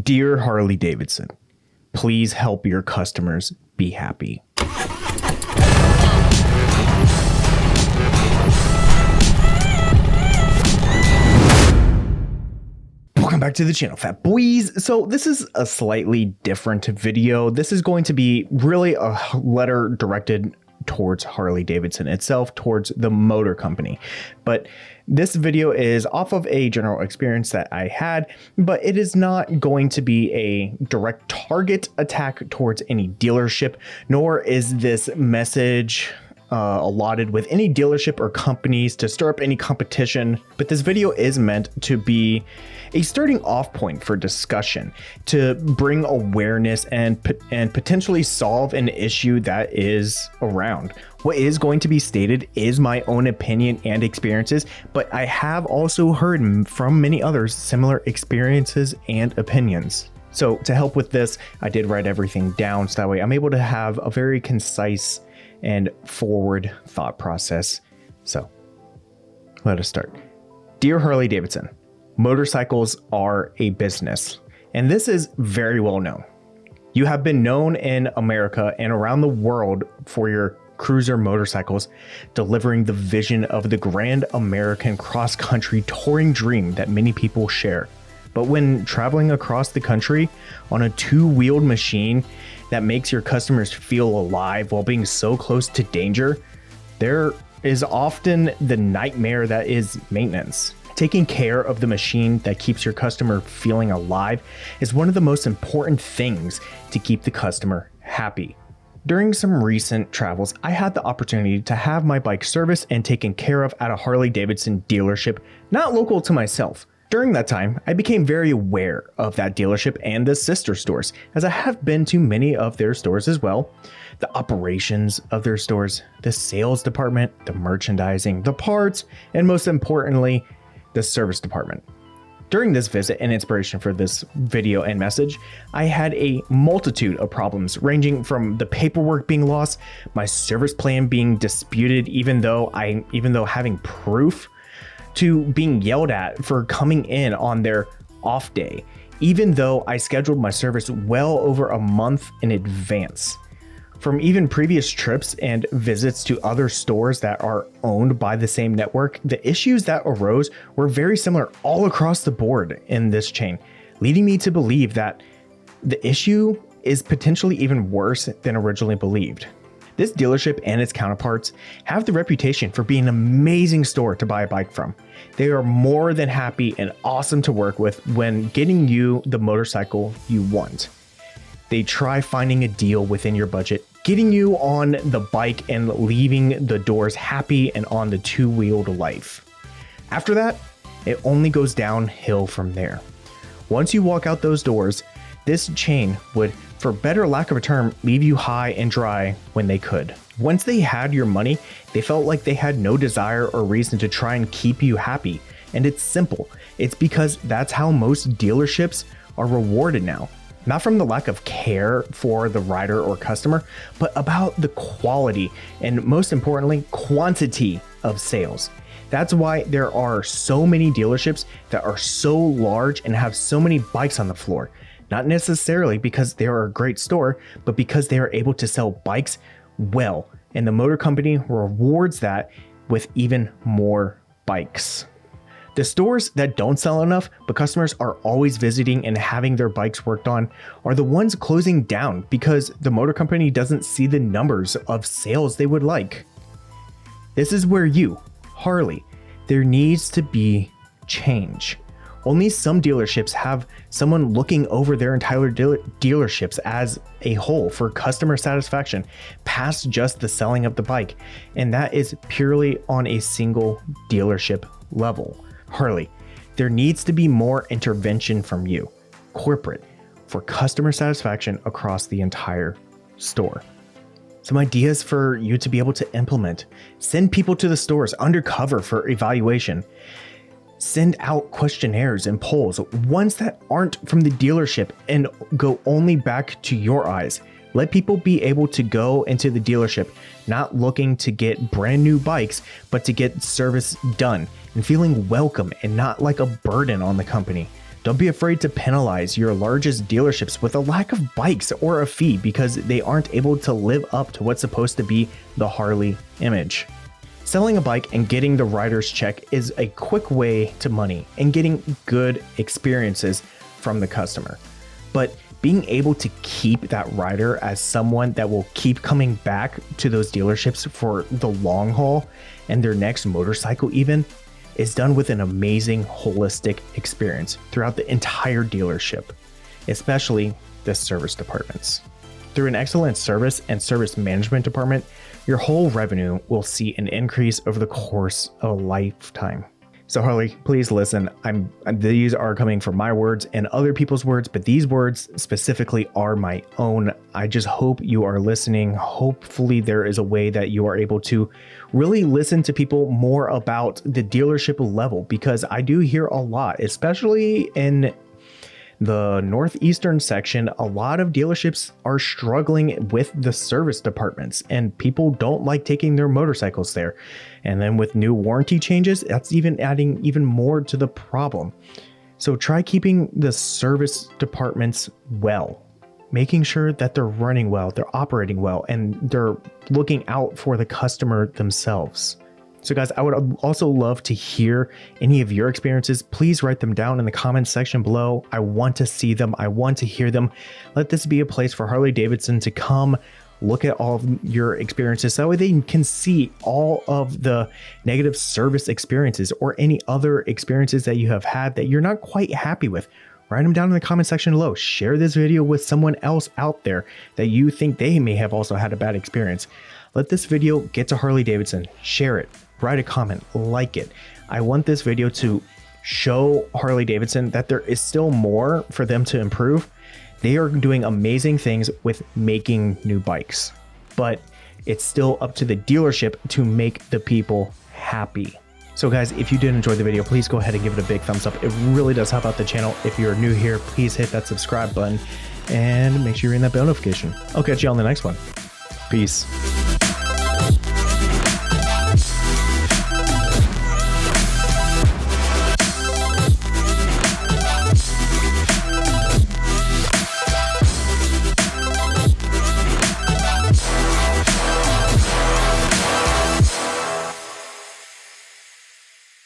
Dear Harley-Davidson, please help your customers be happy. Welcome back to the channel, Fat Boys. So this is a slightly different video. This is going to be really a letter directed towards Harley-Davidson itself, towards the motor company. But this video is off of a general experience that I had, but it is not going to be a direct target attack towards any dealership, nor is this message allotted with any dealership or companies to stir up any competition. But this video is meant to be a starting off point for discussion, to bring awareness and potentially solve an issue that is around. What is going to be stated is my own opinion and experiences, but I have also heard from many others similar experiences and opinions. So to help with this, I did write everything down so that way I'm able to have a very concise and forward thought process. So let us start. Dear Harley-Davidson, motorcycles are a business, and this is very well known. You have been known in America and around the world for your cruiser motorcycles, delivering the vision of the grand American cross-country touring dream that many people share. But when traveling across the country on a two-wheeled machine that makes your customers feel alive while being so close to danger, there is often the nightmare that is maintenance. Taking care of the machine that keeps your customer feeling alive is one of the most important things to keep the customer happy. During some recent travels, I had the opportunity to have my bike serviced and taken care of at a Harley-Davidson dealership, not local to myself. During that time, I became very aware of that dealership and the sister stores, as I have been to many of their stores as well. The operations of their stores, the sales department, the merchandising, the parts, and most importantly, the service department. During this visit and inspiration for this video and message, I had a multitude of problems ranging from the paperwork being lost, my service plan being disputed even though having proof, to being yelled at for coming in on their off day, even though I scheduled my service well over a month in advance. From even previous trips and visits to other stores that are owned by the same network, the issues that arose were very similar all across the board in this chain, leading me to believe that the issue is potentially even worse than originally believed. This dealership and its counterparts have the reputation for being an amazing store to buy a bike from. They are more than happy and awesome to work with when getting you the motorcycle you want. They try finding a deal within your budget, getting you on the bike and leaving the doors happy and on the two-wheeled life. After that, it only goes downhill from there. Once you walk out those doors, this chain would, for better lack of a term, leave you high and dry when they could. Once they had your money, they felt like they had no desire or reason to try and keep you happy. And it's simple. It's because that's how most dealerships are rewarded now. Not from the lack of care for the rider or customer, but about the quality and, most importantly, quantity of sales. That's why there are so many dealerships that are so large and have so many bikes on the floor. Not necessarily because they are a great store, but because they are able to sell bikes well, and the motor company rewards that with even more bikes. The stores that don't sell enough, but customers are always visiting and having their bikes worked on, are the ones closing down because the motor company doesn't see the numbers of sales they would like. This is where you, Harley, there needs to be change. Only some dealerships have someone looking over their entire dealerships as a whole for customer satisfaction past just the selling of the bike, and that is purely on a single dealership level. Harley, there needs to be more intervention from you, corporate, for customer satisfaction across the entire store. Some ideas for you to be able to implement: send people to the stores undercover for evaluation. Send out questionnaires and polls, ones that aren't from the dealership and go only back to your eyes. Let people be able to go into the dealership not looking to get brand new bikes, but to get service done and feeling welcome and not like a burden on the company. Don't be afraid to penalize your largest dealerships with a lack of bikes or a fee because they aren't able to live up to what's supposed to be the Harley image. Selling a bike and getting the rider's check is a quick way to money and getting good experiences from the customer. But being able to keep that rider as someone that will keep coming back to those dealerships for the long haul and their next motorcycle even is done with an amazing holistic experience throughout the entire dealership, especially the service departments. Through an excellent service and service management department, your whole revenue will see an increase over the course of a lifetime. So Harley, please listen. These are coming from my words and other people's words, but these words specifically are my own. I just hope you are listening. Hopefully there is a way that you are able to really listen to people more about the dealership level, because I do hear a lot, especially in the northeastern section. A lot of dealerships are struggling with the service departments and people don't like taking their motorcycles there. And then with new warranty changes, that's even adding even more to the problem. So try keeping the service departments well, making sure that they're running well, they're operating well, and they're looking out for the customer themselves. So guys, I would also love to hear any of your experiences. Please write them down in the comments section below. I want to see them. I want to hear them. Let this be a place for Harley-Davidson to come look at all of your experiences. So that way they can see all of the negative service experiences or any other experiences that you have had that you're not quite happy with. Write them down in the comment section below. Share this video with someone else out there that you think they may have also had a bad experience. Let this video get to Harley-Davidson. Share it. Write a comment, like it. I want this video to show Harley-Davidson that there is still more for them to improve. They are doing amazing things with making new bikes, but it's still up to the dealership to make the people happy. So guys, if you did enjoy the video, please go ahead and give it a big thumbs up. It really does help out the channel. If you're new here, please hit that subscribe button and make sure you're in that bell notification. I'll catch you on the next one. Peace.